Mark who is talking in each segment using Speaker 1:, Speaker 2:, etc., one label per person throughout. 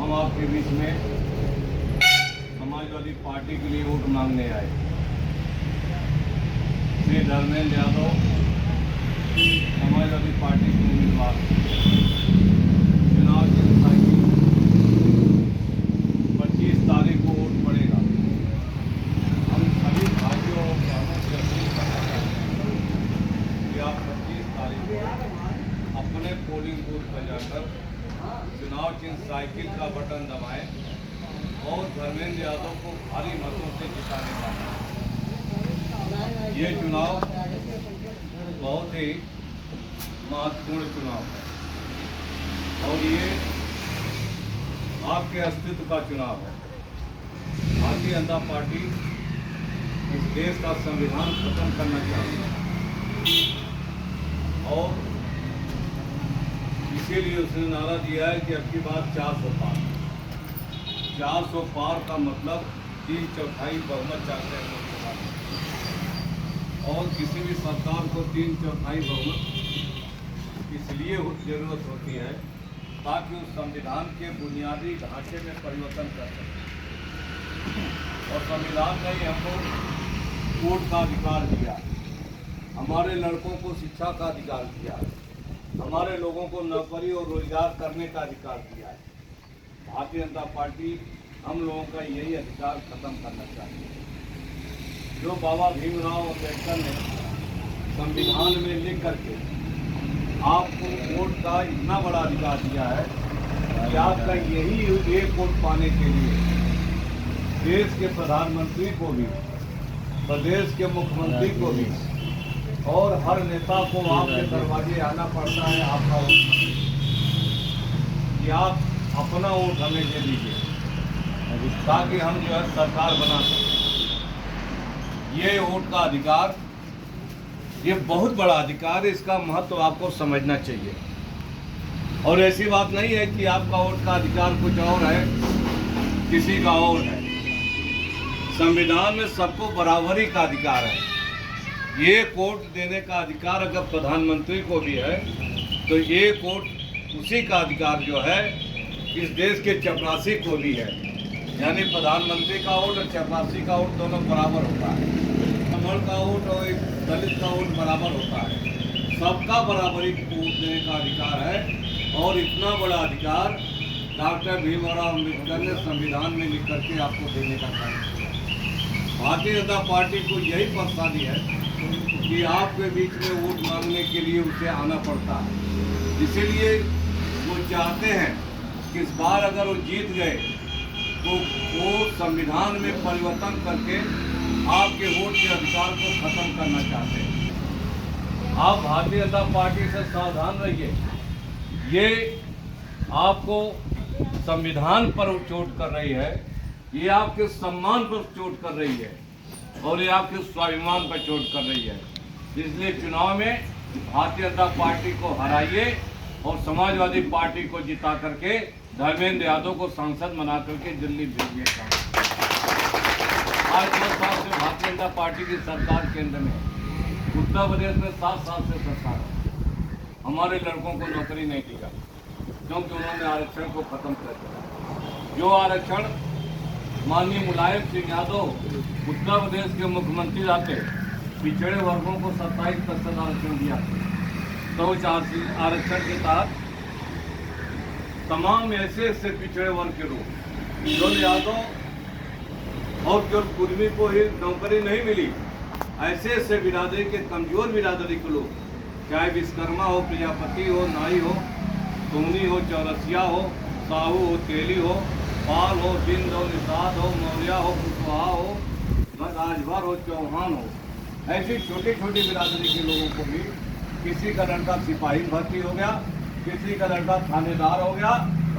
Speaker 1: हम आपके बीच में समाजवादी पार्टी के लिए वोट मांगने आए। श्री धर्मेंद्र यादव समाजवादी पार्टी के उम्मीदवार चुनाव की साइकिल 25 तारीख को वोट पड़ेगा। हम सभी भाइयों और बहनों से अपील करना चाहते हैं कि आप 25 तारीख को अपने पोलिंग बूथ पर जाकर चुनाव चिन्ह साइकिल का बटन दबाएं और धर्मेंद्र यादव को भारी मतों से जिताने का। ये चुनाव बहुत ही महत्वपूर्ण चुनाव है और ये आपके अस्तित्व का चुनाव है। भारतीय जनता पार्टी इस देश का संविधान खत्म करना चाहती है और इसीलिए उसने नारा दिया है कि अब की बात 400 पार। 400 पार का मतलब 3/4 बहुमत चाहते हैं लोकसभा में और किसी भी सरकार को 3/4 बहुमत इसलिए जरूरत होती है ताकि उस संविधान के बुनियादी ढांचे में परिवर्तन कर सके। और संविधान ने हमको वोट का अधिकार दिया, हमारे लड़कों को शिक्षा का अधिकार दिया है, हमारे लोगों को नौकरी और रोजगार करने का अधिकार दिया है। भारतीय जनता पार्टी हम लोगों का यही अधिकार खत्म करना चाहती है। जो बाबा भीमराव अम्बेडकर ने संविधान में लिख करके आपको वोट का इतना बड़ा अधिकार दिया है कि आपका यही एक वोट पाने के लिए देश के प्रधानमंत्री को भी, प्रदेश के मुख्यमंत्री को भी और हर नेता को आपके दरवाजे आना पड़ता है आपका वोट कि आप अपना वोट हमें दे दीजिए ताकि हम जो है सरकार बना सकें। ये वोट का अधिकार ये बहुत बड़ा अधिकार है, इसका महत्व आपको समझना चाहिए। और ऐसी बात नहीं है कि आपका वोट का अधिकार कुछ और है, किसी का और है। संविधान में सबको बराबरी का अधिकार है। ये वोट देने का अधिकार अगर प्रधानमंत्री को भी है तो ये वोट उसी का अधिकार जो है इस देश के चपरासी को भी है। यानी प्रधानमंत्री का वोट और चपरासी का वोट दोनों बराबर होता है। कमल का वोट और एक दलित का वोट बराबर होता है। सबका बराबरी वोट देने का अधिकार है और इतना बड़ा अधिकार डॉक्टर भीमराव अम्बेडकर ने संविधान में लिख करके आपको देने का कार्य किया। भारतीय जनता पार्टी को यही परेशानी है कि आपके बीच में वोट मांगने के लिए उसे आना पड़ता है। इसीलिए वो चाहते हैं कि इस बार अगर वो जीत गए तो वो संविधान में परिवर्तन करके आपके वोट के अधिकार को खत्म करना चाहते हैं। आप भारतीय जनता पार्टी से सावधान रहिए। ये आपको संविधान पर चोट कर रही है, ये आपके सम्मान पर चोट कर रही है और ये आपके स्वाभिमान पर चोट कर रही है। इसलिए चुनाव में भारतीय जनता पार्टी को हराइए और समाजवादी पार्टी को जिता करके धर्मेंद्र यादव को सांसद बना करके दिल्ली भेजिए। आज 10 साल से भारतीय जनता पार्टी की सरकार केंद्र में, उत्तर प्रदेश में 7 साल से सरकार है। हमारे लड़कों को नौकरी नहीं दी क्योंकि उन्होंने आरक्षण को खत्म कर दिया। जो आरक्षण माननीय मुलायम सिंह यादव उत्तर प्रदेश के मुख्यमंत्री रहते, पिछड़े वर्गों को 27% आरक्षण दिया। तो आरक्षण के तहत तमाम ऐसे पिछड़े वर्ग के लोग जो यादव और जो कुर्मी को ही नौकरी नहीं मिली, ऐसे बिरादरी के कमजोर बिरादरी के लोग, चाहे विश्वकर्मा हो, प्रजापति हो, नाई हो, सोनी हो, चौरसिया हो, साहू हो, तेली हो, पाल हो, बिंद हो, निषाद हो, मौर्या हो, कुशवाहा हो, राजभर हो, चौहान हो, ऐसी छोटी छोटी बिरादरी के लोगों को भी किसी का लड़का सिपाही भर्ती हो गया, किसी का लड़का थानेदार हो गया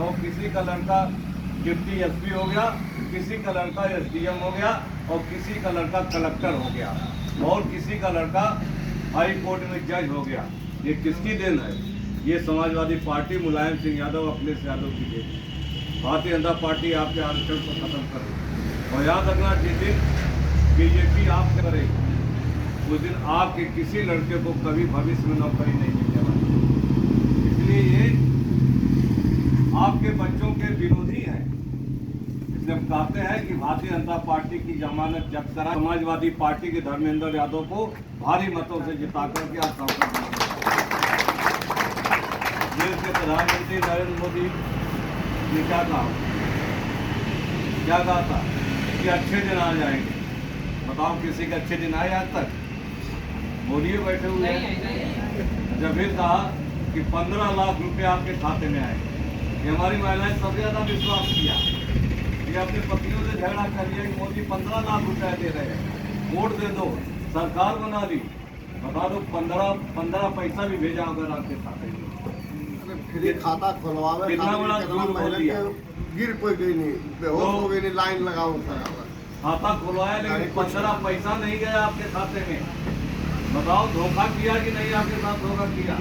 Speaker 1: और किसी का लड़का डिप्टी एसपी हो गया, किसी का लड़का एसडीएम हो गया और किसी का लड़का कलेक्टर हो गया और किसी का लड़का हाई कोर्ट में जज हो गया। ये किसकी देन है? ये समाजवादी पार्टी मुलायम सिंह यादव, अखिलेश यादव की देन। भारतीय जनता पार्टी आपके आरक्षण को खत्म करे और याद रखना जिस दिन बीजेपी आप करे उस दिन आपके किसी लड़के को कभी भविष्य में नौकरी नहीं मिलने वाली। इसलिए ये आपके बच्चों के विरोधी हैं। जब कहते हैं कि भारतीय जनता पार्टी की जमानत जब्त करा, समाजवादी पार्टी के धर्मेंद्र यादव को भारी मतों से जिता करके आप सांसद देश के प्रधानमंत्री नरेंद्र मोदी ने क्या कहा था कि अच्छे दिन आ जाएंगे। बताओ किसी के अच्छे दिन आए आज तक? बोलिए बैठे हुए हैं। जब भी कहा कि 15 लाख रुपए आपके खाते में आए, ये हमारी महिलाएं सबसे ज्यादा विश्वास किया। ये अपने पतियों से झगड़ा कर लिया कि मोदी 15 लाख रुपए दे रहे हैं, वोट दे दो, सरकार बना दी। बता दो 15 पैसा भी भेजा अगर आपके खाते में,
Speaker 2: फिर खाता खुलवावे
Speaker 1: कितना बड़ा झूठ बोल दिया।
Speaker 2: गिर कोई गई नहीं, बेहोश हो गई नहीं, लाइन लगाओ
Speaker 1: खाता खुलवाया लेकिन 15 पैसा नहीं गया आपके खाते में। बताओ धोखा किया कि नहीं? आपके साथ धोखा किया।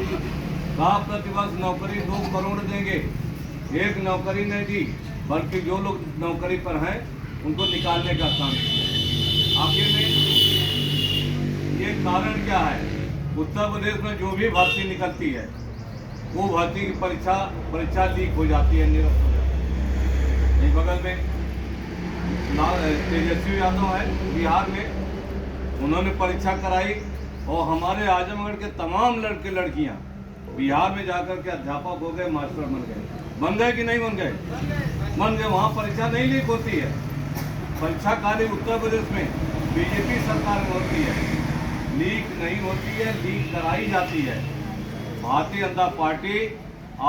Speaker 1: कहा प्रतिवर्ष नौकरी 2 करोड़ देंगे, एक नौकरी नहीं दी, बल्कि जो लोग नौकरी पर हैं उनको निकालने का काम किया। आखिर में ये कारण क्या है? उत्तर प्रदेश में जो भी भर्ती निकलती है वो भर्ती की परीक्षा लीक हो जाती है, निरस्त हो जाती है। बगल में तेजस्वी यादव है बिहार में, उन्होंने परीक्षा कराई और हमारे आजमगढ़ के तमाम लड़के लड़कियां बिहार में जाकर के अध्यापक हो गए, मास्टर बन गए कि नहीं बन गए? बन गए। वहाँ परीक्षा नहीं लीक होती है। परीक्षा खाली उत्तर प्रदेश में बीजेपी सरकार में होती है, लीक नहीं होती है, लीक कराई जाती है। भारतीय जनता पार्टी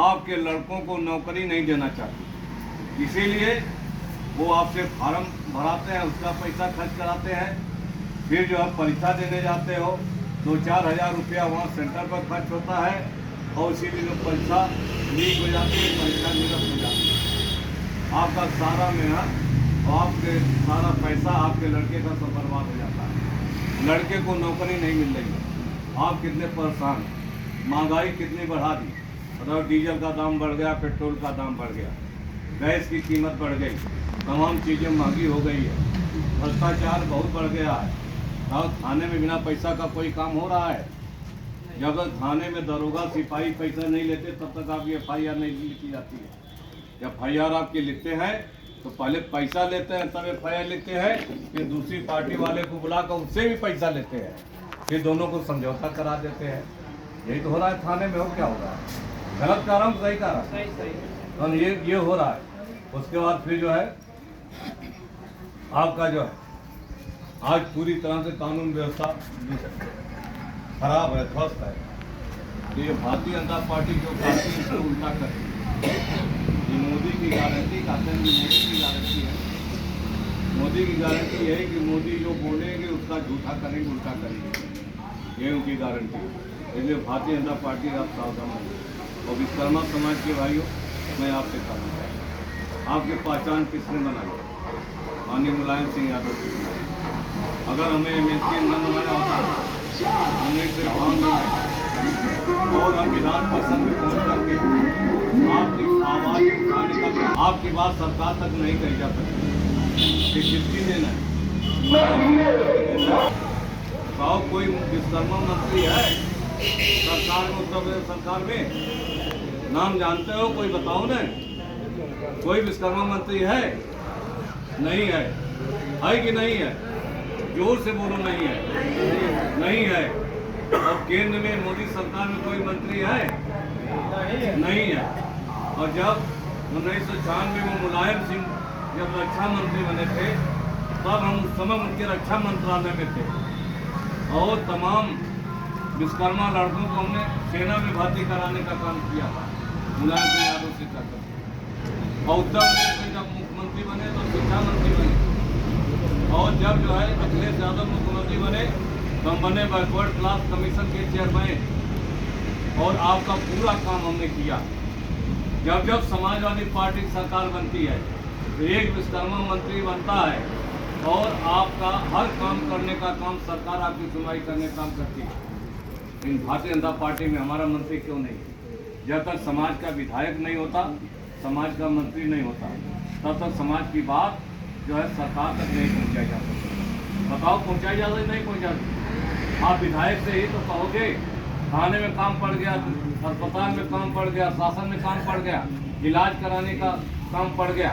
Speaker 1: आपके लड़कों को नौकरी नहीं देना चाहती, इसीलिए वो आपसे फार्म भराते हैं, उसका पैसा खर्च कराते हैं, फिर जो है परीक्षा देने जाते हो 2-4 हज़ार रुपया वहाँ सेंटर पर खर्च होता है और इसीलिए परीक्षा लीक हो जाती है, परीक्षा निरस्त हो जाती है। आपका सारा मेहनत और आपके सारा पैसा आपके लड़के का सब बर्बाद हो जाता है। लड़के को नौकरी नहीं मिल रही है, आप कितने परेशान, महंगाई कितनी बढ़ा दी। मतलब डीजल का दाम बढ़ गया, पेट्रोल का दाम बढ़ गया, गैस की कीमत बढ़ गई, तमाम चीज़ें महंगी हो गई है, भ्रष्टाचार बहुत बढ़ गया है। और थाने में बिना पैसा का कोई काम हो रहा है? जब तक थाने में दरोगा सिपाही पैसा नहीं लेते तब तक आपकी FIR नहीं लिखी जाती है। FIR आपके लिखते हैं तो पहले पैसा लेते हैं तब FIR लिखते हैं, फिर दूसरी पार्टी वाले को बुलाकर उससे भी पैसा लेते हैं, फिर दोनों को समझौता करा देते हैं। यही तो हो रहा है थाने में। हो क्या हो रहा है? गलत कर रहा हूँ, सही कर रहा हूँ? और ये हो रहा है। उसके बाद फिर जो है आपका जो है आज पूरी तरह से कानून व्यवस्था खराब है, ध्वस्त है। तो ये भारतीय जनता पार्टी जो पार्टी इसको उल्टा करे, ये मोदी की गारंटी कहते हैं, मोदी की गारंटी है। मोदी की गारंटी यही कि मोदी जो बोलेंगे उसका झूठा करेंगे, उल्टा करेंगे, ये उनकी गारंटी है। इसलिए भारतीय जनता पार्टी आप सावधान हैं। और विश्वकर्मा समाज के भाइयों, मैं आपसे कहूँगा, आपकी पहचान किसने बनाई? माननीय मुलायम सिंह यादव जी। अगर हमें MLC न बनाया होता, हमने सिर्फ भाव में और हम विधान परिषद में पहुँच करके आपकी आवाज़ उठाने का, आपकी बात सरकार तक नहीं कही जा सकती। किसकी देना है? बताओ कोई विश्वकर्मा मंत्री है सरकार में, उत्तर प्रदेश सरकार में? नाम जानते हो? कोई बताओ ना, कोई विश्वकर्मा मंत्री है? नहीं है। है कि नहीं है? जोर से बोलो, नहीं है। नहीं है। और केंद्र में मोदी सरकार में कोई मंत्री है? नहीं है। और जब 1996 में मुलायम सिंह जब रक्षा मंत्री बने थे तब हम उस समय उनके रक्षा मंत्रालय में थे और तमाम विश्वकर्मा लड़कों को हमने सेना में भर्ती कराने का काम किया था, मुलायम सिंह यादव से करके। और उत्तर प्रदेश में जब मुख्यमंत्री बने तो शिक्षा मंत्री बने, और जब जो है अखिलेश यादव मुख्यमंत्री बने तो हम बने बैकवर्ड क्लास कमीशन के चेयरमैन। और आपका पूरा काम हमने किया। जब जब समाजवादी पार्टी की सरकार बनती है तो एक विश्वकर्मा मंत्री बनता है और आपका हर काम करने का काम सरकार आपकी सुनवाई करने का काम करती है। लेकिन भारतीय जनता पार्टी में हमारा मंत्री क्यों नहीं? जब तक समाज का विधायक नहीं होता, समाज का मंत्री नहीं होता, तब तक समाज की बात जो है सरकार तक नहीं पहुंचाई जा सकती। बताओ पहुंचाई जा सकती? नहीं पहुंचाती। आप विधायक से ही तो कहोगे थाने में काम पड़ गया, अस्पताल में काम पड़ गया, शासन में काम पड़ गया, इलाज कराने का काम पड़ गया,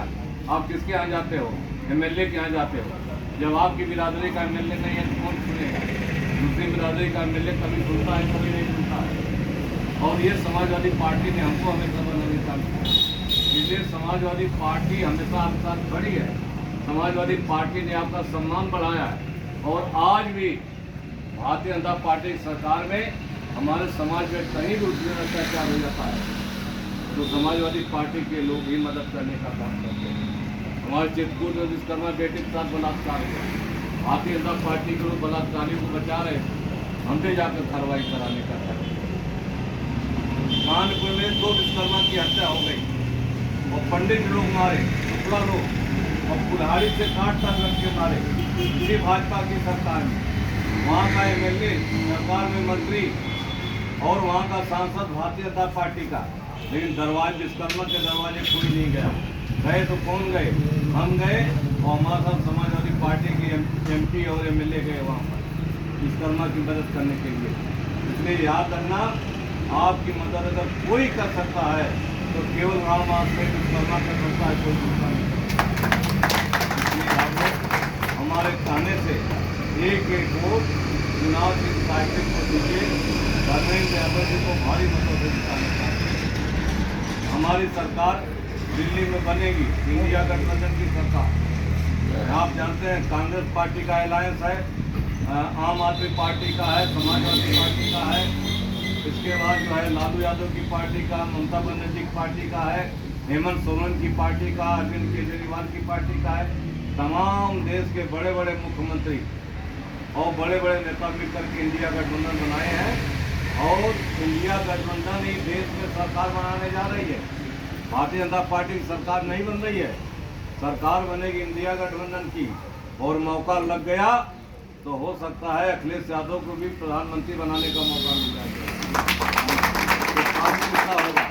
Speaker 1: आप किसके यहाँ जाते हो? एमएलए के यहाँ जाते हो। जब आपकी बिरादरी का एमएलए नहीं है तो कौन सुनेगा? दूसरी बिरादरी का एमएलए कभी सुनता है, कभी नहीं सुनता है। और ये समाजवादी पार्टी ने हमको हमेशा बनाने का, इसलिए समाजवादी पार्टी हमेशा आपके साथ खड़ी है। समाजवादी पार्टी ने आपका सम्मान बढ़ाया है और आज भी भारतीय जनता पार्टी की सरकार में हमारे समाज में कहीं भी उत्पीड़न अत्याचार हो जाता है तो समाजवादी पार्टी के लोग ही मदद करने का काम करते हैं। हमारे चित्रकूट में विश्वकर्मा बेटी के साथ बलात्कार हुआ, भारतीय जनता पार्टी के लोग बलात्कारी को बचा रहे, हमने जाकर कार्रवाई कराने का था। कानपुर में 2 विश्वकर्मा की हत्या हो गई और पंडित लोग मारे, टुकड़ा लोग और कुल्हाड़ी से काट लग के मारे। इसी भाजपा की सरकार में वहाँ का एमएलए, सरकार में मंत्री और वहाँ का सांसद भारतीय जनता पार्टी का, लेकिन दरवाजे विश्वकर्मा के दरवाजे कोई नहीं गया। गए तो कौन गए? हम गए और हमारे साथ समाजवादी पार्टी के एमपी और एमएलए गए वहाँ पर विश्वकर्मा की मदद करने के लिए। इसलिए याद रखना, आपकी मदद अगर कोई कर सकता है तो केवल राम आश्रय विश्वकर्मा कर सकता है, कोई दूसरा नहीं कर सकता। इसलिए आप लोग हमारे कहने से एक वोट चुनाव की साइकिल को दीजिए, धर्मेंद्र यादव जी को भारी मतों से जिताने का। हमारी सरकार दिल्ली में बनेगी, इंडिया गठबंधन की सरकार। आप जानते हैं कांग्रेस पार्टी का अलायंस है, आम आदमी पार्टी का है, समाजवादी पार्टी का है, इसके बाद जो है लालू यादव की पार्टी का, ममता बनर्जी की पार्टी का है, हेमंत सोरेन की पार्टी का, अरविंद केजरीवाल की पार्टी का है। तमाम देश के बड़े बड़े मुख्यमंत्री और बड़े बड़े नेता मिलकर के इंडिया गठबंधन बनाए हैं और इंडिया गठबंधन ही देश में सरकार बनाने जा रही है। भारतीय जनता पार्टी की सरकार नहीं बन रही है, सरकार बनेगी इंडिया गठबंधन की। और मौका लग गया तो हो सकता है अखिलेश यादव को भी प्रधानमंत्री बनाने का मौका मिल जाएगा। तो काम किसका होगा?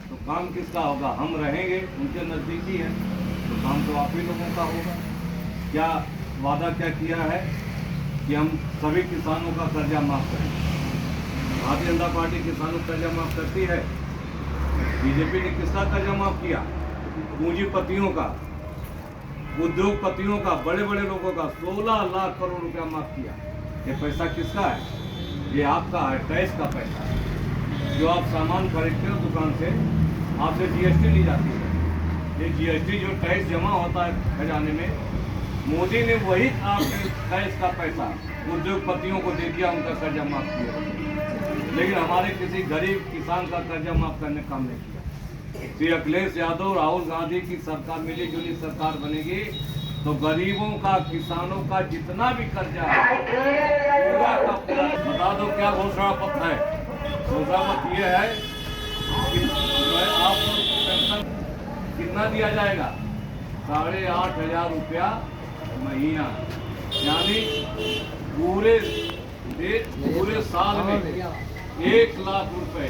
Speaker 1: तो काम किसका होगा? हम रहेंगे, उनके नज़दीकी हैं, तो काम तो आप ही लोगों का होगा। क्या वादा क्या किया है कि हम सभी किसानों का कर्जा माफ करेंगे। भारतीय जनता पार्टी किसानों का कर्जा माफ करती है। बीजेपी ने किसका कर्जा माफ किया? पूंजीपतियों का, उद्योगपतियों का, बड़े बड़े लोगों का 16 लाख करोड़ रुपया माफ किया। ये पैसा किसका है? ये आपका है, टैक्स का पैसा है। जो आप सामान खरीदते हो दुकान से, आपसे जीएसटी ली जाती है। ये जीएसटी जो टैक्स जमा होता है खजाने में, मोदी ने वही आपके टैक्स का पैसा उद्योगपतियों को दे दिया, उनका कर्जा माफ किया। लेकिन हमारे किसी गरीब किसान का कर्जा माफ करने का काम नहीं किया। श्री अखिलेश यादव, राहुल गांधी की सरकार, मिली जुली सरकार बनेगी तो गरीबों का, किसानों का जितना भी कर्जा है पूरा का पूरा। बता दो क्या घोषणा पत्र है? घोषणा पत्र ये है कि आपको पेंशन कितना दिया जाएगा? 8,500 रुपया महीना, यानी पूरे साल में 1 लाख रुपए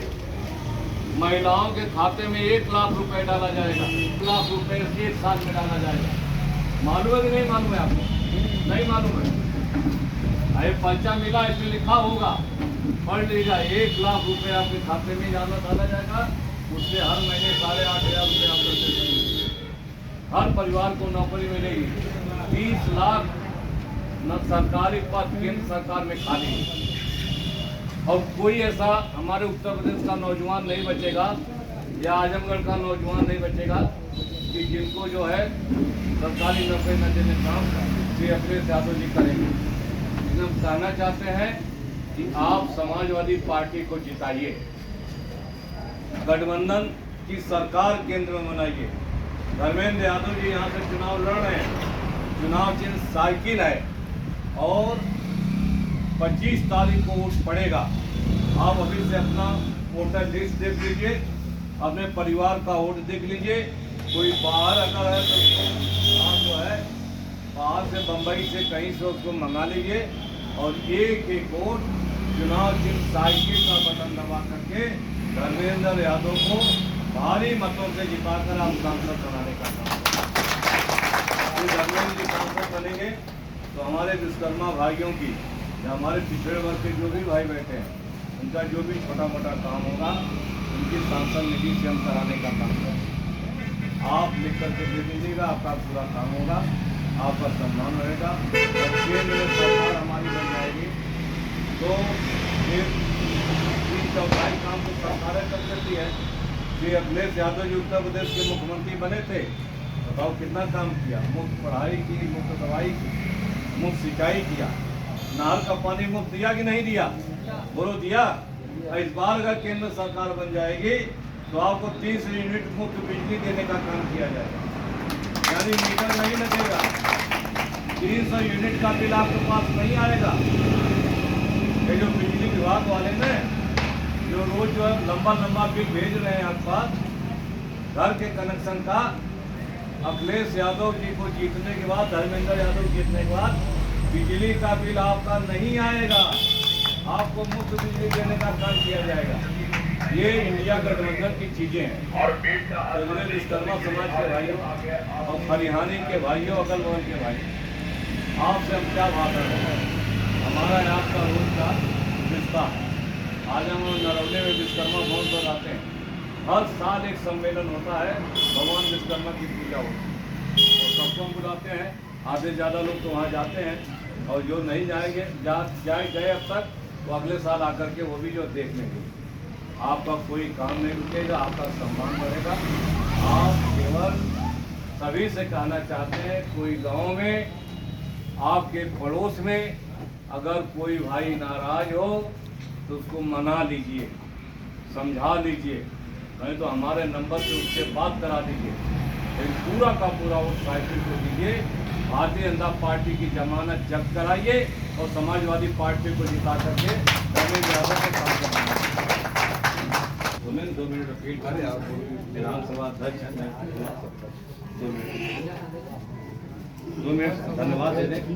Speaker 1: महिलाओं के खाते में 1 लाख रुपए डाला जाएगा। 1 लाख रुपए 1 साल में डाला जाएगा। मालूम है कि नहीं मालूम है आपको? नहीं मालूम है? अरे पर्चा मिला, इसमें लिखा होगा, पढ़ लीजिएगा। 1 लाख रुपए आपके खाते में डाला जाएगा। उससे हर महीने 8,500 रुपये आप करते जाएंगे। हर परिवार को नौकरी मिलेगी। 30 लाख न सरकारी पद केंद्र सरकार में खाली है। और कोई ऐसा हमारे उत्तर प्रदेश का नौजवान नहीं बचेगा या आजमगढ़ का नौजवान नहीं बचेगा कि जिनको जो है सरकारी नौकरी न देने का काम श्री अखिलेश यादव जी करेंगे। इसलिए हम कहना चाहते हैं कि आप समाजवादी पार्टी को जिताइए, गठबंधन की सरकार केंद्र में बनाइए। धर्मेंद्र यादव जी यहाँ से चुनाव लड़ रहे हैं, चुनाव चिन्ह साइकिल है और 25 तारीख को वोट पड़ेगा। आप अभी से अपना वोटर लिस्ट देख लीजिए, अपने परिवार का वोट देख लीजिए। कोई बाहर अगर है तो आप जो है बाहर से, बम्बई से, कहीं से उसको मंगा लीजिए और एक वोट चुनाव चिन्ह साइकिल का बटन दबा करके धर्मेंद्र यादव को भारी मतों से जिताकर आप सांसद बनाने का काम करें। धर्मेंद्र जी सांसद बनेंगे तो हमारे विश्वकर्मा भाइयों की या हमारे पिछड़े वर्ग के जो भी भाई बैठे हैं, उनका जो भी छोटा मोटा काम होगा उनकी सांसद निधि से हम कराने का काम करें। आप लिख करके दे दीजिएगा, आपका पूरा काम होगा, आपका सम्मान रहेगा। और केंद्र में सरकार हमारी बन जाएगी तो फिर 3/4 काम तो सरकारें कर देती है। कि अखिलेश यादव जी उत्तर प्रदेश के मुख्यमंत्री बने थे, बताओ कितना काम किया, मुफ्त पढ़ाई की, मुफ्त दवाई की, मुफ्त सिंचाई किया, नहर का पानी मुफ्त दिया कि नहीं दिया, बोलो दिया। इस बार अगर केंद्र सरकार बन जाएगी तो आपको 30 यूनिट मुफ्त बिजली देने का काम किया जाएगा, यानी मीटर नहीं लगेगा, 300 यूनिट का बिल आपके पास नहीं आएगा। ये जो बिजली विभाग वाले ने जो रोज जो है लंबा बिल भेज रहे हैं आपके पास घर के कनेक्शन का, अखिलेश यादव जी को जीतने के बाद, धर्मेंद्र यादव जीतने के बाद बिजली का बिल आपका नहीं आएगा, आपको मुफ्त बिजली देने का काम किया जाएगा। ये इंडिया गठबंधन की चीजें हैं। और विश्वकर्मा समाज के भाइयों और खलिहानी के भाइयों, अगल बगल के भाइयों, आपसे हम क्या बात हैं, हमारा आपका रोज का रिश्ता है। आज हम नरौली में विश्वकर्मा भवन पर आते हैं, हर साल एक सम्मेलन होता है, भगवान विश्वकर्मा की पूजा होती है और सबको हम बुलाते हैं। आधे ज़्यादा लोग तो वहाँ जाते हैं और जो नहीं जाएंगे गए अब तक, वो अगले साल आकर के वो भी जो देख लेंगे। आपका कोई काम नहीं रुकेगा, आपका सम्मान बढ़ेगा। आप केवल सभी से कहना चाहते हैं, कोई गांव में, आपके पड़ोस में अगर कोई भाई नाराज हो तो उसको मना लीजिए, समझा लीजिए, नहीं तो हमारे नंबर से उससे बात करा दीजिए। लेकिन पूरा का पूरा उस साइकिल को दीजिए, भारतीय जनता पार्टी की जमानत जब्त कराइए और समाजवादी पार्टी को जिता करके धर्मेंद्र यादव के काम कराइए। 2 मिनट रिपीट करें, आप विधानसभा अध्यक्ष हैं, 2 मिनट धन्यवाद दे दें।